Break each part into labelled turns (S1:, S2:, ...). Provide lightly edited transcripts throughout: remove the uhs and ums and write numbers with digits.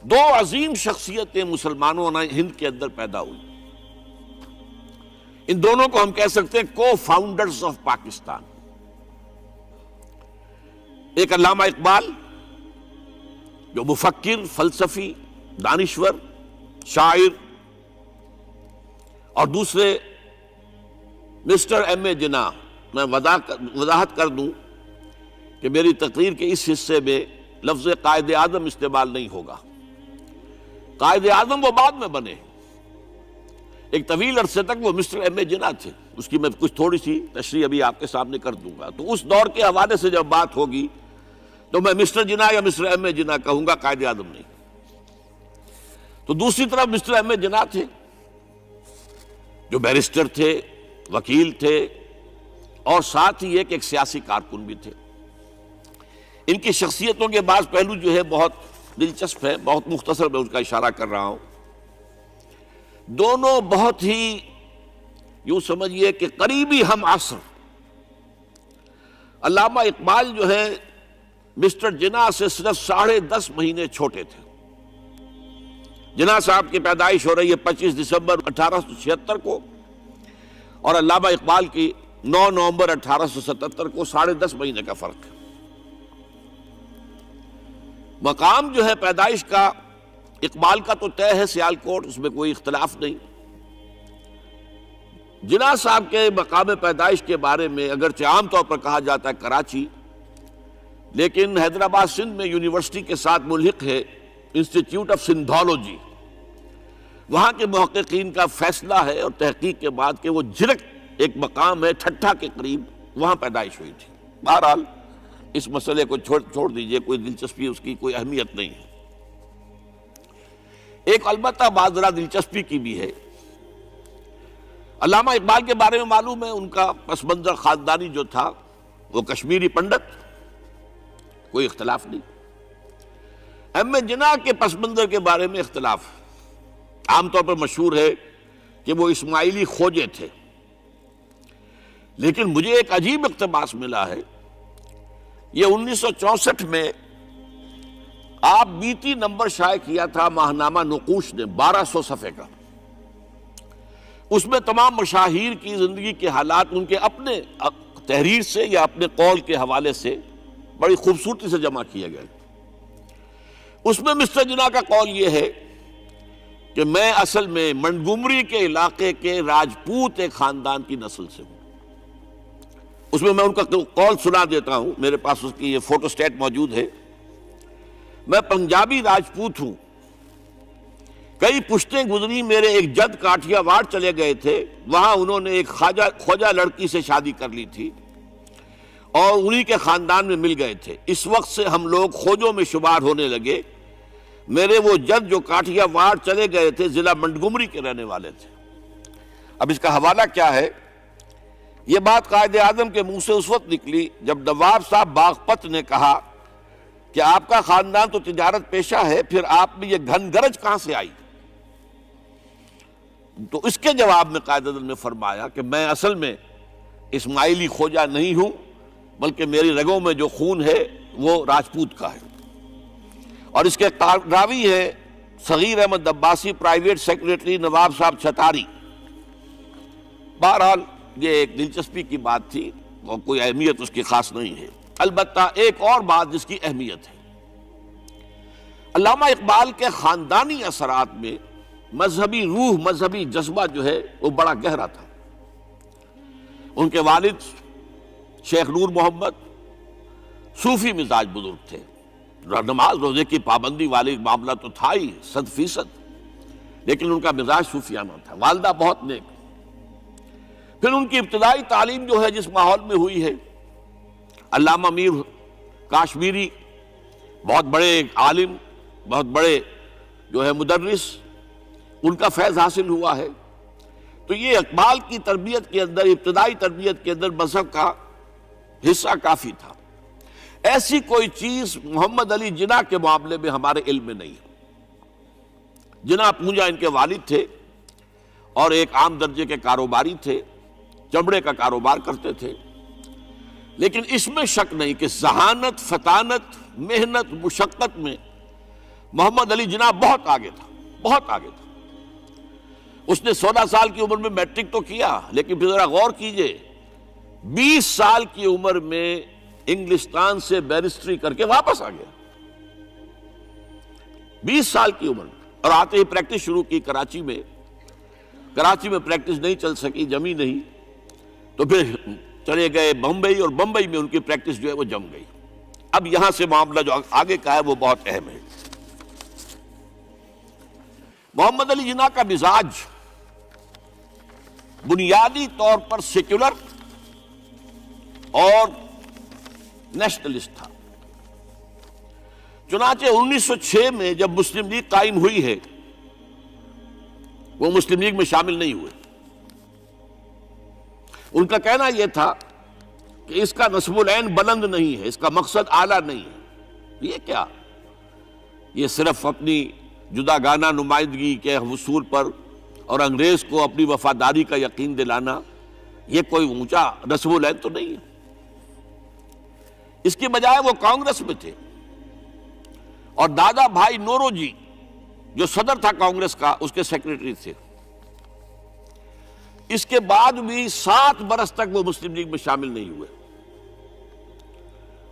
S1: دو عظیم شخصیتیں مسلمانوں نے ہند کے اندر پیدا ہوئی. ان دونوں کو ہم کہہ سکتے ہیں کو فاؤنڈرز آف پاکستان. ایک علامہ اقبال جو مفکر، فلسفی، دانشور، شاعر، اور دوسرے مسٹر ایم اے جناح. میں وضاحت کر دوں کہ میری تقریر کے اس حصے میں لفظ قائد اعظم استعمال نہیں ہوگا. قائد اعظم وہ بعد میں بنے، ایک طویل عرصے تک وہ مسٹر ایم اے جناح تھے. اس کی میں کچھ تھوڑی سی تشریح ابھی آپ کے سامنے کر دوں گا. تو اس دور کے حوالے سے جب بات ہوگی تو میں مسٹر جناح یا مسٹر ایم اے جناح کہوں گا، قائد اعظم نہیں. تو دوسری طرف مسٹر ایم اے جناح تھے جو بیرسٹر تھے، وکیل تھے، اور ساتھ ہی ایک سیاسی کارکن بھی تھے. ان کی شخصیتوں کے بعض پہلو جو ہے بہت دلچسپ ہے، بہت مختصر میں اس کا اشارہ کر رہا ہوں. دونوں بہت ہی یوں سمجھیے کہ قریبی ہم عصر. علامہ اقبال جو ہے مسٹر جناح سے صرف 10.5 مہینے چھوٹے تھے. جناح صاحب کی پیدائش ہو رہی ہے 25 دسمبر 1876 کو، اور علامہ اقبال کی 9 نومبر 1877 کو. 10.5 مہینے کا فرق ہے. مقام جو ہے پیدائش کا اقبال کا تو طے ہے سیالکوٹ، اس میں کوئی اختلاف نہیں. جناح صاحب کے مقام پیدائش کے بارے میں اگرچہ عام طور پر کہا جاتا ہے کراچی، لیکن حیدرآباد سندھ میں یونیورسٹی کے ساتھ ملحق ہے انسٹیٹیوٹ آف سندھولوجی. وہاں کے محققین کا فیصلہ ہے اور تحقیق کے بعد کہ وہ جھرک ایک مقام ہے ٹھٹھا کے قریب، وہاں پیدائش ہوئی تھی. بہرحال اس مسئلے کو چھوڑ دیجئے، کوئی دلچسپی اس کی کوئی اہمیت نہیں ہے. ایک البتہ بات ذرا دلچسپی کی بھی ہے. علامہ اقبال کے بارے میں معلوم ہے ان کا پس منظر خاندانی جو تھا وہ کشمیری پنڈت، کوئی اختلاف نہیں. ایم اے جناح کے پس منظر کے بارے میں اختلاف ہے. عام طور پر مشہور ہے کہ وہ اسماعیلی کھوجے تھے، لیکن مجھے ایک عجیب اقتباس ملا ہے. یہ 1964 میں آپ بیتی نمبر شائع کیا تھا ماہنامہ نقوش نے، 1200 صفحے کا. اس میں تمام مشاہیر کی زندگی کے حالات ان کے اپنے تحریر سے یا اپنے قول کے حوالے سے بڑی خوبصورتی سے جمع کیے گئے. اس میں مسٹر جناح کا قول یہ ہے کہ میں اصل میں منٹگومری کے علاقے کے راجپوت ایک خاندان کی نسل سے ہوں. اس میں ان کا قول سنا دیتا ہوں، میرے پاس اس کی یہ فوٹو سٹیٹ موجود ہے. میں پنجابی راجپوت ہوں. کئی پشتیں گزری، میرے ایک جد کاٹھیا واڑ چلے گئے تھے. وہاں انہوں نے ایک خواجہ لڑکی سے شادی کر لی تھی اور انہی کے خاندان میں مل گئے تھے. اس وقت سے ہم لوگ کھوجوں میں شمار ہونے لگے. میرے وہ جد جو کاٹھیا واڑ چلے گئے تھے ضلع منٹگومری کے رہنے والے تھے. اب اس کا حوالہ کیا ہے؟ یہ بات قائد اعظم کے منہ سے اس وقت نکلی جب نواب صاحب باغپت نے کہا کہ آپ کا خاندان تو تجارت پیشہ ہے، پھر آپ میں یہ گھن گرج کہاں سے آئی؟ تو اس کے جواب میں قائد اعظم نے فرمایا کہ میں اصل میں اسماعیلی کھوجا نہیں ہوں، بلکہ میری رگوں میں جو خون ہے وہ راجپوت کا ہے. اور اس کے راوی ہے صغیر احمد عباسی، پرائیویٹ سیکریٹری نواب صاحب چھتاری. بہرحال یہ ایک دلچسپی کی بات تھی اور کوئی اہمیت اس کی خاص نہیں ہے. البتہ ایک اور بات جس کی اہمیت ہے، علامہ اقبال کے خاندانی اثرات میں مذہبی روح، مذہبی جذبہ جو ہے وہ بڑا گہرا تھا. ان کے والد شیخ نور محمد صوفی مزاج بزرگ تھے. نماز روزے کی پابندی والی معاملہ تو تھا ہی 100%، لیکن ان کا مزاج صوفیانہ تھا. والدہ بہت نیک. پھر ان کی ابتدائی تعلیم جو ہے جس ماحول میں ہوئی ہے، علامہ میر کاشمیری بہت بڑے عالم، بہت بڑے جو ہے مدرس، ان کا فیض حاصل ہوا ہے. تو یہ اقبال کی تربیت کے اندر، ابتدائی تربیت کے اندر مذہب کا حصہ کافی تھا. ایسی کوئی چیز محمد علی جناح کے معاملے میں ہمارے علم میں نہیں ہے. جناح پونجا ان کے والد تھے اور ایک عام درجے کے کاروباری تھے، چمڑے کا کاروبار کرتے تھے. لیکن اس میں شک نہیں کہ ذہانت، فطانت، محنت، مشقت میں محمد علی جناح بہت آگے تھا، بہت آگے تھا۔ اس نے 16 سال کی عمر میں میٹرک تو کیا، لیکن پھر ذرا غور کیجئے 20 سال کی عمر میں انگلستان سے بیرسٹری کر کے واپس آ گیا، 20 سال کی عمر میں، اور آتے ہی پریکٹس شروع کی کراچی میں پریکٹس نہیں چل سکی، جمی نہیں، تو پھر چلے گئے بمبئی، اور بمبئی میں ان کی پریکٹس جو ہے وہ جم گئی۔ اب یہاں سے معاملہ جو آگے کا ہے وہ بہت اہم ہے۔ محمد علی جناح کا مزاج بنیادی طور پر سیکولر اور نیشنلسٹ تھا۔ چنانچہ 1906 میں جب مسلم لیگ قائم ہوئی ہے، وہ مسلم لیگ میں شامل نہیں ہوئے۔ ان کا کہنا یہ تھا کہ اس کا نصب العین بلند نہیں ہے، اس کا مقصد اعلیٰ نہیں ہے۔ یہ کیا؟ یہ صرف اپنی جداگانہ نمائندگی کے حصول پر اور انگریز کو اپنی وفاداری کا یقین دلانا، یہ کوئی اونچا نصب العین تو نہیں ہے۔ اس کے بجائے وہ کانگریس میں تھے، اور دادا بھائی نوروجی جو صدر تھا کانگریس کا، اس کے سیکریٹری تھے۔ اس کے بعد بھی 7 برس تک وہ مسلم لیگ میں شامل نہیں ہوئے۔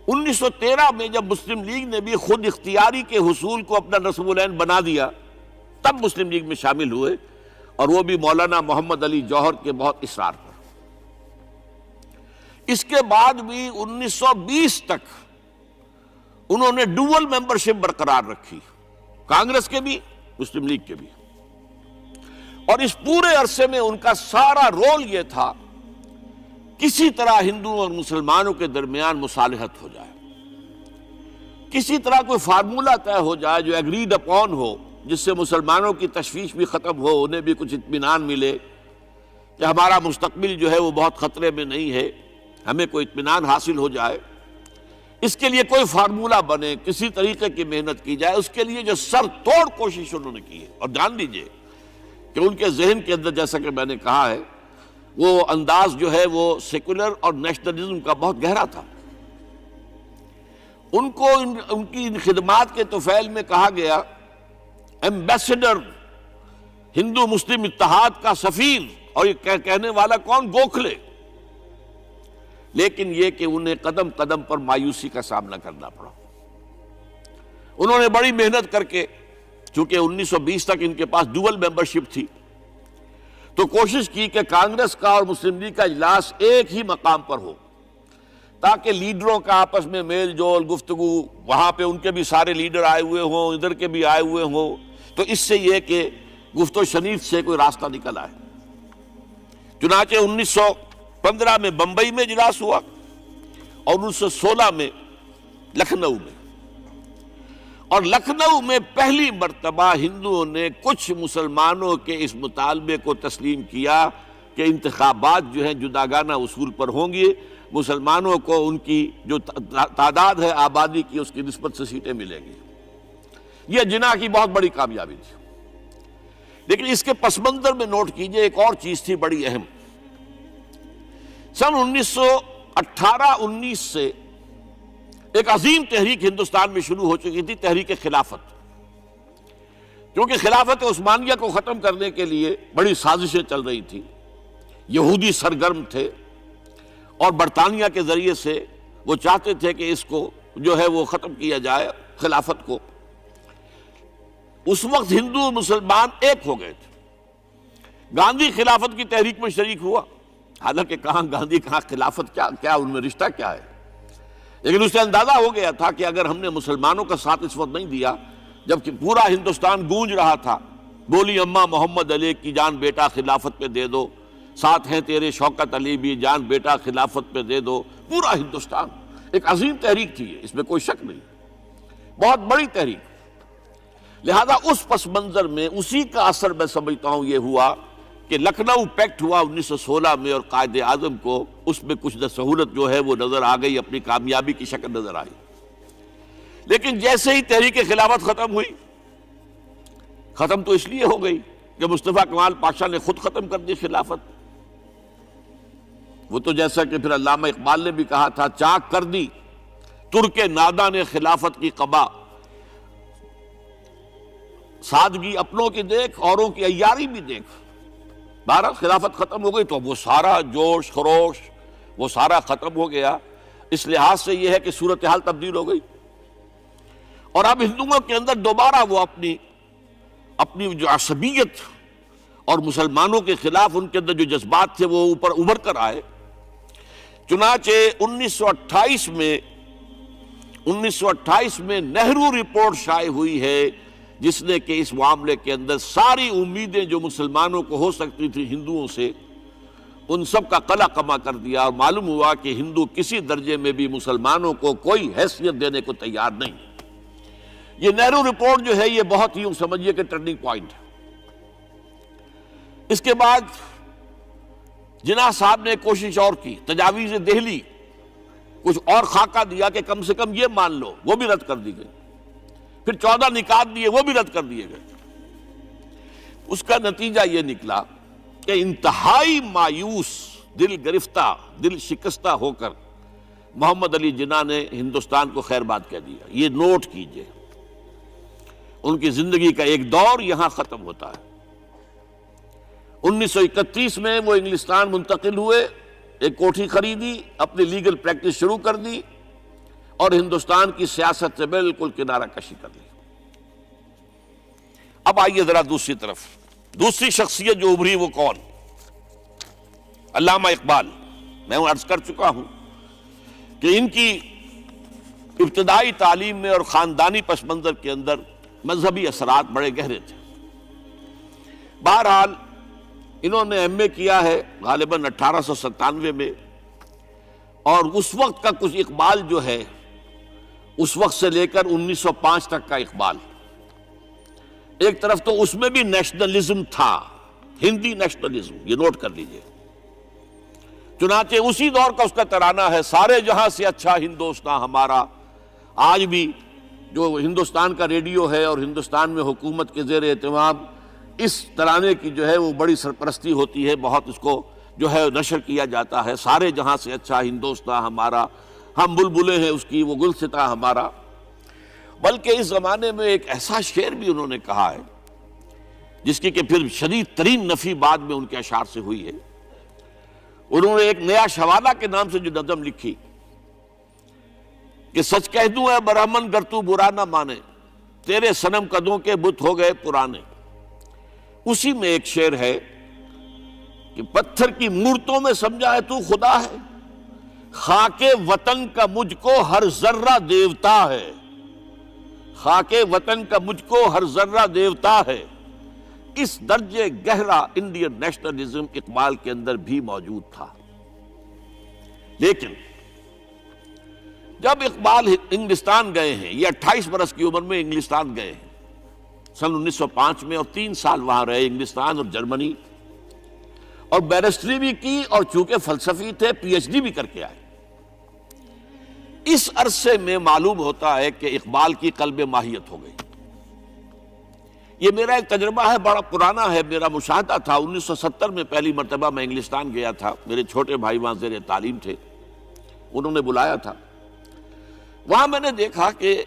S1: 1913 میں جب مسلم لیگ نے بھی خود اختیاری کے حصول کو اپنا نصب العین بنا دیا، تب مسلم لیگ میں شامل ہوئے، اور وہ بھی مولانا محمد علی جوہر کے بہت اصرار پر۔ اس کے بعد بھی 1920 تک انہوں نے ڈوول ممبرشپ برقرار رکھی، کانگریس کے بھی مسلم لیگ کے بھی، اور اس پورے عرصے میں ان کا سارا رول یہ تھا کسی طرح ہندوؤں اور مسلمانوں کے درمیان مصالحت ہو جائے، کسی طرح کوئی فارمولہ طے ہو جائے جو ایگریڈ اپون ہو، جس سے مسلمانوں کی تشویش بھی ختم ہو، انہیں بھی کچھ اطمینان ملے کہ ہمارا مستقبل جو ہے وہ بہت خطرے میں نہیں ہے، ہمیں کوئی اطمینان حاصل ہو جائے۔ اس کے لیے کوئی فارمولہ بنے، کسی طریقے کی محنت کی جائے، اس کے لیے جو سر توڑ کوشش انہوں نے کی ہے۔ اور جان لیجئے کہ ان کے ذہن کے اندر، جیسا کہ میں نے کہا ہے، وہ انداز جو ہے وہ سیکولر اور نیشنلزم کا بہت گہرا تھا۔ ان کو ان کی خدمات کے طفیل میں کہا گیا ایمبیسڈر ہندو مسلم اتحاد کا سفیر، اور یہ کہنے والا کون؟ گوکھلے۔ لیکن یہ کہ انہیں قدم قدم پر مایوسی کا سامنا کرنا پڑا۔ انہوں نے بڑی محنت کر کے، چونکہ 1920 تک ان کے پاس ڈوول ممبرشپ تھی، تو کوشش کی کہ کانگریس کا اور مسلم لیگ کا اجلاس ایک ہی مقام پر ہو، تاکہ لیڈروں کا آپس میں میل جول، گفتگو، وہاں پہ ان کے بھی سارے لیڈر آئے ہوئے ہوں، ادھر کے بھی آئے ہوئے ہوں، تو اس سے یہ کہ گفت و شنید سے کوئی راستہ نکل آئے۔ چنانچہ 1915 میں بمبئی میں اجلاس ہوا، اور 1916 میں لکھنؤ میں، اور لکھنؤ میں پہلی مرتبہ ہندوؤں نے کچھ مسلمانوں کے اس مطالبے کو تسلیم کیا کہ انتخابات جو ہیں جداگانہ اصول پر ہوں گے، مسلمانوں کو ان کی جو تعداد ہے آبادی کی، اس کی نسبت سے سیٹیں ملیں گی۔ یہ جناح کی بہت بڑی کامیابی تھی۔ لیکن اس کے پس منظر میں نوٹ کیجئے ایک اور چیز تھی بڑی اہم۔ سن 1918-19 سے ایک عظیم تحریک ہندوستان میں شروع ہو چکی تھی، تحریک خلافت۔ کیونکہ خلافت عثمانیہ کو ختم کرنے کے لیے بڑی سازشیں چل رہی تھیں، یہودی سرگرم تھے، اور برطانیہ کے ذریعے سے وہ چاہتے تھے کہ اس کو جو ہے وہ ختم کیا جائے، خلافت کو۔ اس وقت ہندو مسلمان ایک ہو گئے تھے۔ گاندھی خلافت کی تحریک میں شریک ہوا، حالانکہ کہاں گاندھی کہاں خلافت، کیا ان میں رشتہ کیا ہے، لیکن اسے اندازہ ہو گیا تھا کہ اگر ہم نے مسلمانوں کا ساتھ اس وقت نہیں دیا، جبکہ پورا ہندوستان گونج رہا تھا، بولی اماں محمد علی کی جان بیٹا خلافت پہ دے دو، ساتھ ہیں تیرے شوکت علی بھی جان بیٹا خلافت پہ دے دو، پورا ہندوستان۔ ایک عظیم تحریک تھی، اس میں کوئی شک نہیں، بہت بڑی تحریک۔ لہذا اس پس منظر میں اسی کا اثر میں سمجھتا ہوں یہ ہوا کہ لکھنؤ پیکٹ ہوا 1916 میں، اور قائد اعظم کو اس میں کچھ سہولت جو ہے وہ نظر آ گئی، اپنی کامیابی کی شکل نظر آئی۔ لیکن جیسے ہی تحریک خلافت ختم ہوئی، ختم تو اس لیے ہو گئی کہ مصطفیٰ کمال پاشا نے خود ختم کر دی خلافت۔ وہ تو جیسا کہ پھر علامہ اقبال نے بھی کہا تھا، چاک کر دی ترک ناداں نے خلافت کی قبا، سادگی اپنوں کی دیکھ، اوروں کی عیاری بھی دیکھ۔ بہرحال خلافت ختم ہو گئی تو وہ سارا جوش خروش وہ سارا ختم ہو گیا۔ اس لحاظ سے یہ ہے کہ صورتحال تبدیل ہو گئی، اور اب ہندوؤں کے اندر دوبارہ وہ اپنی جو عصبیت اور مسلمانوں کے خلاف ان کے اندر جو جذبات تھے وہ اوپر ابھر کر آئے۔ چنانچہ 1928 میں نہرو رپورٹ شائع ہوئی ہے، جس نے کہ اس معاملے کے اندر ساری امیدیں جو مسلمانوں کو ہو سکتی تھی ہندوؤں سے، ان سب کا قلع کما کر دیا، اور معلوم ہوا کہ ہندو کسی درجے میں بھی مسلمانوں کو کوئی حیثیت دینے کو تیار نہیں۔ یہ نہرو رپورٹ جو ہے یہ بہت ہی سمجھیے کہ ٹرننگ پوائنٹ ہے۔ اس کے بعد جناح صاحب نے کوشش اور کی، تجاویز دہلی کچھ اور خاکہ دیا کہ کم سے کم یہ مان لو، وہ بھی رد کر دی گئی۔ پھر 14 نکات دیے، وہ بھی رد کر دیے گئے۔ اس کا نتیجہ یہ نکلا کہ انتہائی مایوس، دل گرفتہ، دل شکستہ ہو کر محمد علی جناح نے ہندوستان کو خیر باد کہہ دیا۔ یہ نوٹ کیجئے، ان کی زندگی کا ایک دور یہاں ختم ہوتا ہے۔ 1931 میں وہ انگلستان منتقل ہوئے، ایک کوٹھی خریدی، اپنی لیگل پریکٹس شروع کر دی، اور ہندوستان کی سیاست سے بالکل کنارہ کشی کر لی۔ اب آئیے ذرا دوسری طرف، دوسری شخصیت جو ابھری وہ کون؟ علامہ اقبال۔ میں عرض کر چکا ہوں کہ ان کی ابتدائی تعلیم میں اور خاندانی پس منظر کے اندر مذہبی اثرات بڑے گہرے تھے۔ بہرحال انہوں نے ایم اے کیا ہے غالباً 1897 میں، اور اس وقت کا کچھ اقبال جو ہے، اس وقت سے لے کر 1905 تک کا اقبال، ایک طرف تو اس میں بھی نیشنلزم تھا، ہندی نیشنلزم، یہ نوٹ کر لیجئے۔ چنانچہ اسی دور کا اس کا ترانہ ہے، سارے جہاں سے اچھا ہندوستان ہمارا۔ آج بھی جو ہندوستان کا ریڈیو ہے اور ہندوستان میں حکومت کے زیر اہتمام اس ترانے کی جو ہے وہ بڑی سرپرستی ہوتی ہے، بہت اس کو جو ہے نشر کیا جاتا ہے، سارے جہاں سے اچھا ہندوستان ہمارا، ہم بلبلیں ہیں اس کی، وہ گلستاں ہمارا۔ بلکہ اس زمانے میں ایک ایسا شعر بھی انہوں نے کہا ہے جس کی کہ پھر شدید ترین نفی بعد میں ان کے اشعار سے ہوئی ہے۔ انہوں نے ایک نیا شوالہ کے نام سے جو نظم لکھی کہ سچ کہہ دوں اے برہمن گر تو برا نہ مانے، تیرے صنم قدوں کے بت ہو گئے پرانے۔ اسی میں ایک شعر ہے کہ پتھر کی مورتوں میں سمجھا ہے تو خدا ہے، خاک وطن کا مجھ کو ہر ذرہ دیوتا ہے، خاک وطن کا مجھ کو ہر ذرہ دیوتا ہے۔ اس درجے گہرا انڈین نیشنلزم اقبال کے اندر بھی موجود تھا۔ لیکن جب اقبال انگلستان گئے ہیں، یہ 28 برس کی عمر میں انگلستان گئے ہیں سن 1905 میں، اور 3 سال وہاں رہے، انگلستان اور جرمنی، اور بیرسٹری بھی کی، اور چونکہ فلسفی تھے پی ایچ ڈی بھی کر کے آئے۔ اس عرصے میں معلوم ہوتا ہے کہ اقبال کی قلب ماہیت ہو گئی۔ یہ میرا ایک تجربہ ہے، بڑا پرانا ہے، میرا مشاہدہ تھا۔ 1970 میں پہلی مرتبہ میں انگلستان گیا تھا، میرے چھوٹے بھائی وہاں زیر تعلیم تھے، انہوں نے بلایا تھا۔ وہاں میں نے دیکھا کہ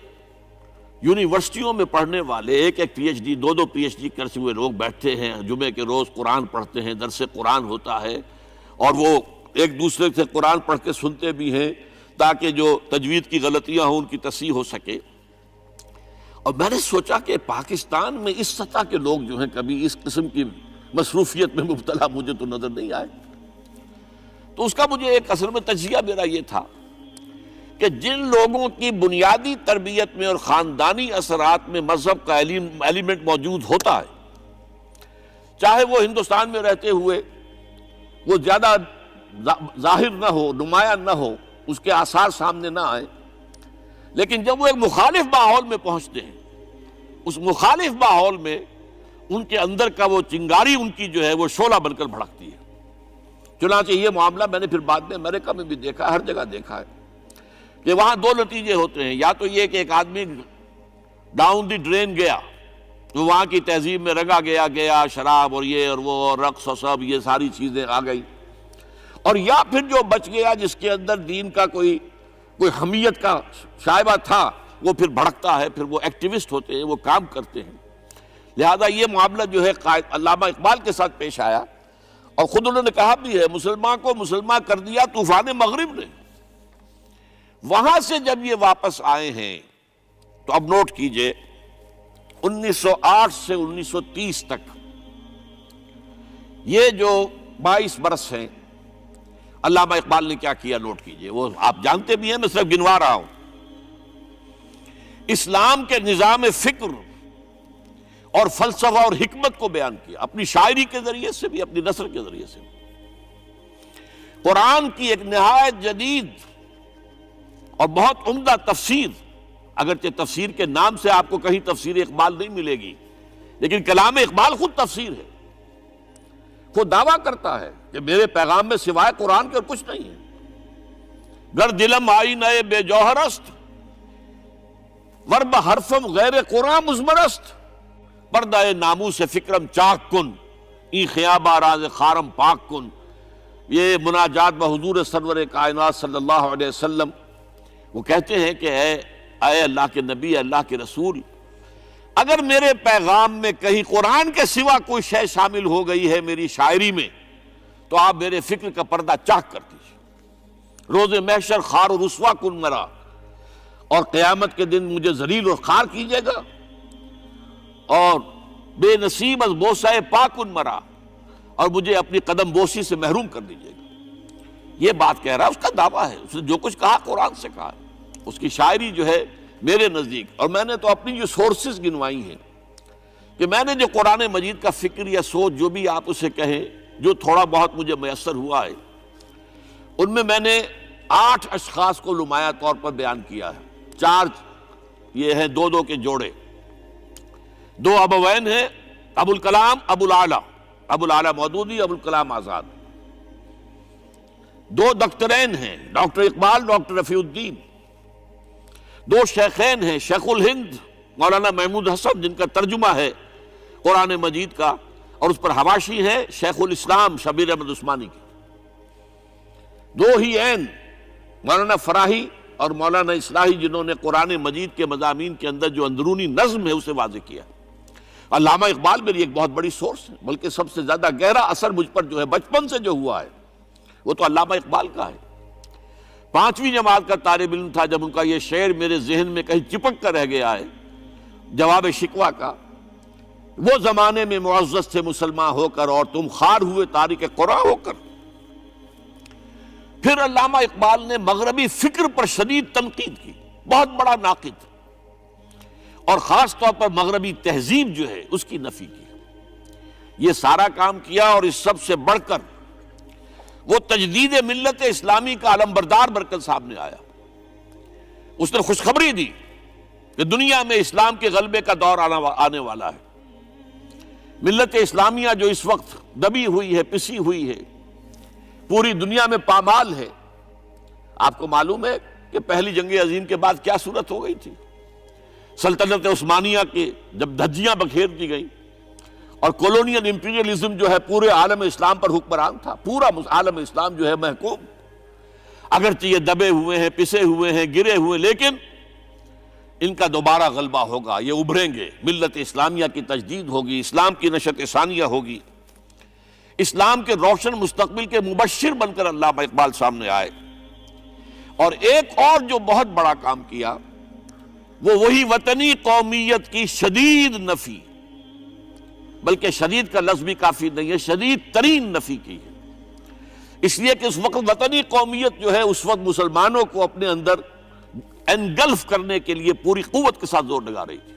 S1: یونیورسٹیوں میں پڑھنے والے ایک P H D, 2 P H D کرتے ہوئے لوگ بیٹھتے ہیں، جمعے کے روز قرآن پڑھتے ہیں، درس قرآن ہوتا ہے، اور وہ ایک دوسرے سے قرآن پڑھ کے سنتے بھی ہیں تاکہ جو تجوید کی غلطیاں ہوں ان کی تصحیح ہو سکے۔ اور میں نے سوچا کہ پاکستان میں اس سطح کے لوگ جو ہیں کبھی اس قسم کی مصروفیت میں مبتلا مجھے تو نظر نہیں آئے۔ تو اس کا مجھے ایک اصل میں تجزیہ میرا یہ تھا کہ جن لوگوں کی بنیادی تربیت میں اور خاندانی اثرات میں مذہب کا ایلیمنٹ موجود ہوتا ہے، چاہے وہ ہندوستان میں رہتے ہوئے وہ زیادہ ظاہر نہ ہو، نمایاں نہ ہو، اس کے آثار سامنے نہ آئے، لیکن جب وہ ایک مخالف ماحول میں پہنچتے ہیں، اس مخالف ماحول میں ان کے اندر کا وہ چنگاری ان کی جو ہے وہ شعلہ بن کر بھڑکتی ہے۔ چنانچہ یہ معاملہ میں نے پھر بعد میں امریکہ میں بھی دیکھا، ہر جگہ دیکھا ہے کہ وہاں 2 نتیجے ہوتے ہیں، یا تو یہ کہ ایک آدمی ڈاؤن دی ڈرین گیا، تو وہاں کی تہذیب میں رگا گیا شراب اور یہ اور وہ اور رقص اور سب یہ ساری چیزیں آ گئی، اور یا پھر جو بچ گیا جس کے اندر دین کا کوئی حمیت کا شائبہ تھا، وہ پھر بھڑکتا ہے، پھر وہ ایکٹیوسٹ ہوتے ہیں، وہ کام کرتے ہیں۔ لہذا یہ معاملہ جو ہے علامہ اقبال کے ساتھ پیش آیا، اور خود انہوں نے کہا بھی ہے مسلمان کو مسلمان کر دیا طوفان مغرب نے۔ وہاں سے جب یہ واپس آئے ہیں تو اب نوٹ کیجئے 1908 سے 1930 تک یہ جو 22 برس ہیں، علامہ اقبال نے کیا کیا نوٹ کیجئے، وہ آپ جانتے بھی ہیں، میں صرف گنوا رہا ہوں۔ اسلام کے نظام فکر اور فلسفہ اور حکمت کو بیان کیا، اپنی شاعری کے ذریعے سے بھی، اپنی نثر کے ذریعے سے بھی۔ قرآن کی ایک نہایت جدید اور بہت عمدہ تفسیر، اگرچہ تفسیر کے نام سے آپ کو کہیں تفسیر اقبال نہیں ملے گی، لیکن کلام اقبال خود تفسیر ہے، خود دعویٰ کرتا ہے کہ میرے پیغام میں سوائے قرآن کے اور کچھ نہیں ہے۔ گر دلم آئی نئے بے جوہر است، ورب حرفم غیر قرآن مزمرست، پردہ ناموس فکرم چاک کن، ای خیابہ راز خارم پاک کن۔ یہ مناجات بحضور سرور کائنات صلی اللہ علیہ وسلم، وہ کہتے ہیں کہ اے اللہ کے نبی، اللہ کے رسول، اگر میرے پیغام میں کہیں قرآن کے سوا کوئی شے شامل ہو گئی ہے میری شاعری میں، تو آپ میرے فکر کا پردہ چاک کر دیجیے۔ روز محشر خار و رسوا کن مرا، اور قیامت کے دن مجھے ذلیل اور خار کیجیے گا، اور بے نصیب از بوسہ پاکن مرا، اور مجھے اپنی قدم بوسی سے محروم کر دیجیے گا۔ یہ بات کہہ رہا ہے، اس کا دعویٰ ہے، اس نے جو کچھ کہا قرآن سے کہا ہے۔ اس کی شاعری جو ہے میرے نزدیک، اور میں نے تو اپنی جو سورسز گنوائی ہیں کہ میں نے جو قرآن مجید کا فکر یا سوچ جو بھی آپ اسے کہیں، جو تھوڑا بہت مجھے میسر ہوا ہے، ان میں نے 8 اشخاص کو نمایاں طور پر بیان کیا ہے۔ 4 یہ ہیں 2 کے جوڑے، 2 ابوین ہیں، ابو الکلام ابو العلا مودودی، ابو الکلام آزاد۔ 2 دکترین ہیں، ڈاکٹر اقبال، ڈاکٹر رفیع الدین۔ 2 شیخین ہیں، شیخ الہند مولانا محمود حسن، جن کا ترجمہ ہے قرآن مجید کا، اور اس پر حواشی ہے شیخ الاسلام شبیر احمد عثمانی کی۔ 2 ہی عین مولانا فراہی اور مولانا اصلاحی، جنہوں نے قرآن مجید کے مضامین کے اندر جو اندرونی نظم ہے اسے واضح کیا۔ علامہ اقبال میری ایک بہت بڑی سورس ہے، بلکہ سب سے زیادہ گہرا اثر مجھ پر جو ہے بچپن سے جو ہوا ہے وہ تو علامہ اقبال کا ہے۔ 5ویں جماعت کا طالب علم تھا جب ان کا یہ شعر میرے ذہن میں کہیں چپک کر رہ گیا ہے، جواب شکوہ کا، وہ زمانے میں معزز تھے مسلمان ہو کر، اور تم خار ہوئے تارک قرآن ہو کر۔ پھر علامہ اقبال نے مغربی فکر پر شدید تنقید کی، بہت بڑا ناقد، اور خاص طور پر مغربی تہذیب جو ہے اس کی نفی کی۔ یہ سارا کام کیا، اور اس سب سے بڑھ کر وہ تجدید ملت اسلامی کا علمبردار بن کر سامنے آیا۔ اس نے خوشخبری دی کہ دنیا میں اسلام کے غلبے کا دور آنے والا ہے۔ ملت اسلامیہ جو اس وقت دبی ہوئی ہے، پسی ہوئی ہے، پوری دنیا میں پامال ہے۔ آپ کو معلوم ہے کہ پہلی جنگ عظیم کے بعد کیا صورت ہو گئی تھی؟ سلطنت عثمانیہ کے جب دھجیاں بکھیر دی گئیں، اور کولونیل امپیریلزم جو ہے پورے عالم اسلام پر حکمران تھا، پورا عالم اسلام جو ہے محکوم، اگرچہ یہ دبے ہوئے ہیں، پسے ہوئے ہیں، گرے ہوئے، لیکن ان کا دوبارہ غلبہ ہوگا، یہ ابھریں گے، ملت اسلامیہ کی تجدید ہوگی، اسلام کی نشأت ثانیہ ہوگی۔ اسلام کے روشن مستقبل کے مبشر بن کر علامہ اقبال سامنے آئے۔ اور ایک اور جو بہت بڑا کام کیا وہ وہی وطنی قومیت کی شدید نفی، بلکہ شدید کا لفظ بھی کافی نہیں ہے، شدید ترین نفی کی ہے، اس لیے کہ اس وقت وطنی قومیت جو ہے اس وقت مسلمانوں کو اپنے اندر انگلف کرنے کے لیے پوری قوت کے ساتھ زور لگا رہی تھی۔